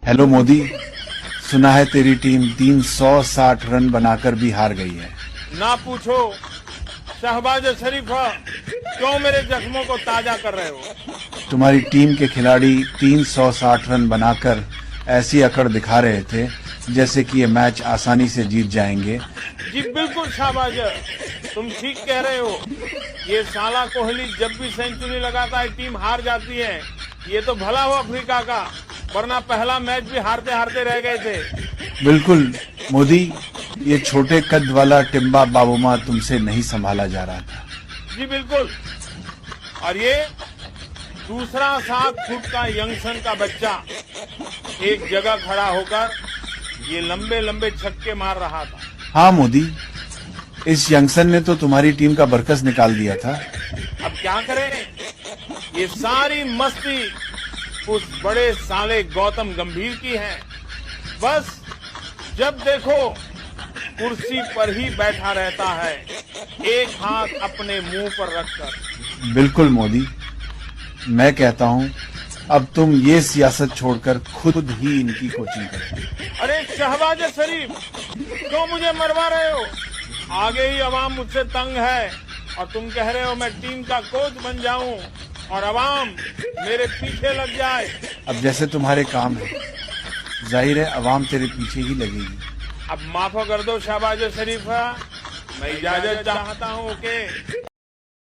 Hello Modi, सुना है तेरी टीम 360 रन बनाकर भी हार गई है। ना पूछो शहबाज शरीफा, क्यों मेरे जख्मों को ताजा कर रहे हो? तुम्हारी टीम के खिलाड़ी 360 रन बनाकर ऐसी अकड़ दिखा रहे थे जैसे कि ये मैच आसानी से जीत जाएंगे। जी बिल्कुल शहबाज, तुम ठीक कह रहे हो। ये साला कोहली जब भी सेंचुरी लगाता है टीम हार जाती है। ये तो भला हो अफ्रीका का, वरना पहला मैच भी हारते हारते रह गए थे। बिल्कुल मोदी, ये छोटे कद वाला टिम्बा बाबूमा तुमसे नहीं संभाला जा रहा था। जी बिल्कुल। और ये दूसरा 7 फुट का यंगसन का बच्चा एक जगह खड़ा होकर ये लंबे लंबे छक्के मार रहा था। हाँ मोदी, इस यंगसन ने तो तुम्हारी टीम का बरकस निकाल दिया था। अब क्या करें? ये सारी मस्ती उस बड़े साले गौतम गंभीर की है। बस जब देखो कुर्सी पर ही बैठा रहता है, एक हाथ अपने मुंह पर रखकर। बिल्कुल मोदी, मैं कहता हूँ अब तुम ये सियासत छोड़कर खुद ही इनकी कोचिंग करो। अरे शहबाज शरीफ, क्यों मुझे मरवा रहे हो? आगे ही अवाम मुझसे तंग है और तुम कह रहे हो मैं टीम का कोच बन जाऊं और अवाम मेरे पीछे लग जाए। अब जैसे तुम्हारे काम है, जाहिर है अवाम तेरे पीछे ही लगेगी। अब माफ कर दो शहबाज शरीफ, मैं इजाजत चाहता हूं। ओके।